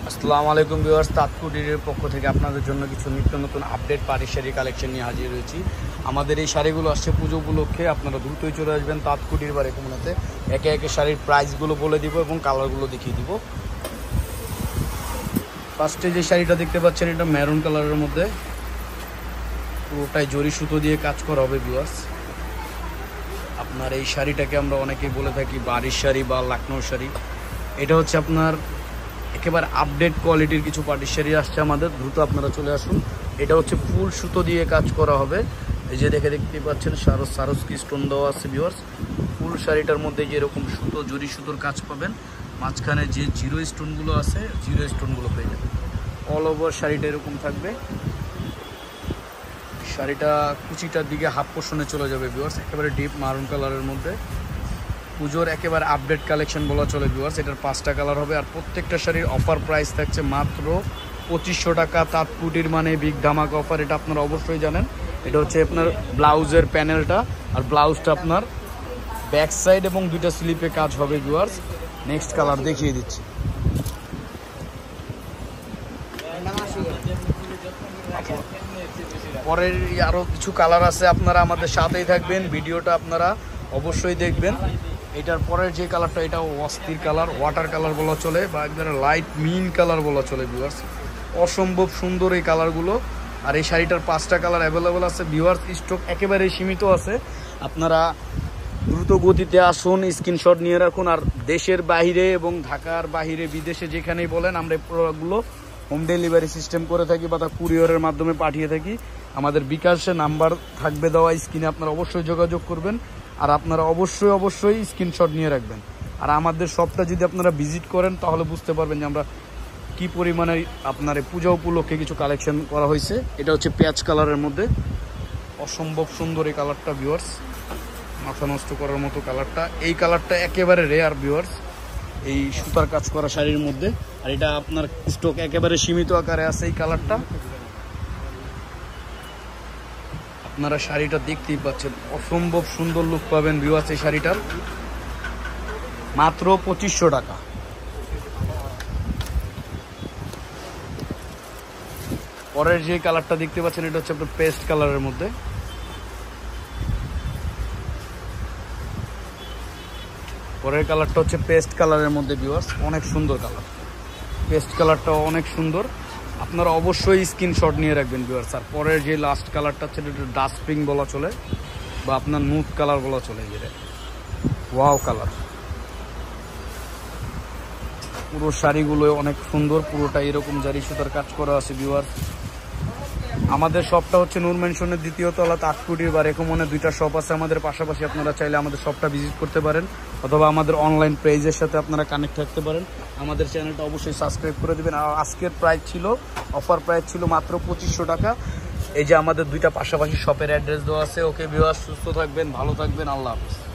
আসসালামু আলাইকুম ভিউয়ার্স, তাৎকুটির পক্ষ থেকে আপনাদের জন্য কিছু নিত্য নতুন আপডেট পাড়ি শাড়ি কালেকশন নিয়ে হাজির হয়েছি। আমাদের এই শাড়িগুলো আসছে পুজো উপলক্ষে। আপনারা দ্রুতই চলে আসবেন তাৎকুটির বা রেকুমনাতে। একে একে শাড়ির প্রাইসগুলো বলে দিব এবং কালারগুলো দেখিয়ে দিব। ফার্স্টে যে শাড়িটা দেখতে পাচ্ছেন, এটা মেরুন কালারের মধ্যে, পুরোটাই জরি সুতো দিয়ে কাজ করা হবে ভিউয়ার্স। আপনার এই শাড়িটাকে আমরা অনেকেই বলে থাকি বাড়ির শাড়ি বা লখনৌ শাড়ি। এটা হচ্ছে আপনার একেবারে আপডেট কোয়ালিটির কিছু পাটির শাড়ি আসছে আমাদের, দ্রুত আপনারা চলে আসুন। এটা হচ্ছে ফুল সুতো দিয়ে কাজ করা হবে। এই যে দেখতে পাচ্ছেন সারস্কি স্টোন দেওয়া আছে ভিউয়ার্স। ফুল শাড়িটার মধ্যে যে এরকম সুতো জরি সুতোর কাজ পাবেন, মাঝখানে যে জিরো স্টোনগুলো আছে জিরো স্টোনগুলো পেয়ে যাবেন। অল ওভার শাড়িটা এরকম থাকবে। শাড়িটা কুচিটার দিকে হাফ পোর্শনে চলে যাবে ভিউয়ার্স, একেবারে ডিপ মারুন কালারের মধ্যে। পুজোর একেবারে আপডেট কালেকশন বলা চলে ভিউয়ার্স। এটার 5টা কালার হবে আর প্রত্যেকটা শাড়ির অফার প্রাইস থাকছে মাত্র 2500 টাকা। তাৎকুটির মানে বিগ ধামাকা অফার, এটা আপনারা অবশ্যই জানেন। এটা হচ্ছে আপনার ব্লাউজের প্যানেলটা, আর ব্লাউজটা আপনার ব্যাক সাইড এবং দুইটা স্লিপে কাজ হবে ভিউয়ার্স। নেক্সট কালার দেখিয়ে দিচ্ছি। পরের আরও কিছু কালার আছে, আপনারা আমাদের সাথেই থাকবেন, ভিডিওটা আপনারা অবশ্যই দেখবেন। এটার পরের যে কালারটা, এটা অস্থির কালার, ওয়াটার কালার বলা চলে বা একদম লাইট মিন কালার বলা চলে ভিউয়ার্স। অসম্ভব সুন্দর এই কালারগুলো। আর এই শাড়িটার 5টা কালার অ্যাভেলেবেল আছে ভিউয়ার্স। স্টক একেবারে সীমিত আছে, আপনারা দ্রুত গতিতে আসুন, স্ক্রিনশট নিয়ে রাখুন। আর দেশের বাইরে এবং ঢাকার বাইরে বিদেশে যেখানেই বলেন, আমরা এই প্রোডাক্টগুলো হোম ডেলিভারি সিস্টেম করে থাকি বা কুরিয়ারের মাধ্যমে পাঠিয়ে থাকি। আমাদের বিকাশে নাম্বার থাকবে দেওয়া স্ক্রিনে, আপনারা অবশ্যই যোগাযোগ করবেন। আর আপনারা অবশ্যই স্ক্রিনশট নিয়ে রাখবেন। আর আমাদের শপটা যদি আপনারা ভিজিট করেন তাহলে বুঝতে পারবেন যে আমরা কি পরিমাণে আপনার পূজা উপলক্ষে কিছু কালেকশন করা হয়েছে। এটা হচ্ছে পেঁয়াজ কালারের মধ্যে, অসম্ভব সুন্দর এই কালারটা ভিউয়ার্স, মাথা নষ্ট করার মতো কালারটা। এই কালারটা একেবারে রেয়ার ভিউয়ার্স এই সুতার কাজ করা শাড়ির মধ্যে। আর এটা আপনার স্টক একেবারে সীমিত আকারে আছে এই কালারটা। আপনারা শাড়িটা দেখতেই পাচ্ছেন, অসম্ভব সুন্দর লুক পাবেন ভিউয়ার্স এই শাড়িটার, মাত্র 2500 টাকা। পরের যে কালারটা দেখতে পাচ্ছেন, এটা হচ্ছে আপনার পেস্ট কালারের মধ্যে। পরের কালারটা হচ্ছে পেস্ট কালারের মধ্যে ভিউয়ার্স, অনেক সুন্দর কালার। পেস্ট কালারটা অনেক সুন্দর, আপনারা অবশ্যই স্ক্রিনশট নিয়ে রাখবেন ভিউয়ার্স। আর পরের যে লাস্ট কালারটা হচ্ছে, এটা ডাস্ট পিঙ্ক বলা চলে বা আপনার নুট কালার বলা চলে। যেটা ওয়াও কালার, পুরো শাড়িগুলো অনেক সুন্দর, পুরোটা এরকম জারি সুতার কাজ করা আছে ভিউয়ার্স। আমাদের শপটা হচ্ছে নূর ম্যানশনের 2য় তলা, তাৎকুটির বা রেকুমনে 2টা শপ আছে আমাদের পাশাপাশি। আপনারা চাইলে আমাদের শপটা ভিজিট করতে পারেন অথবা আমাদের অনলাইন পেজের সাথে আপনারা কানেক্ট থাকতে পারেন। আমাদের চ্যানেলটা অবশ্যই সাবস্ক্রাইব করে দেবেন। আর আজকের প্রাইস ছিল, অফার প্রাইস ছিল মাত্র 2500 টাকা। এই যে আমাদের 2টা পাশাপাশি শপের অ্যাড্রেস দেওয়া আছে। ওকে ভিউয়ার্স, সুস্থ থাকবেন, ভালো থাকবেন, আল্লাহ হাফেজ।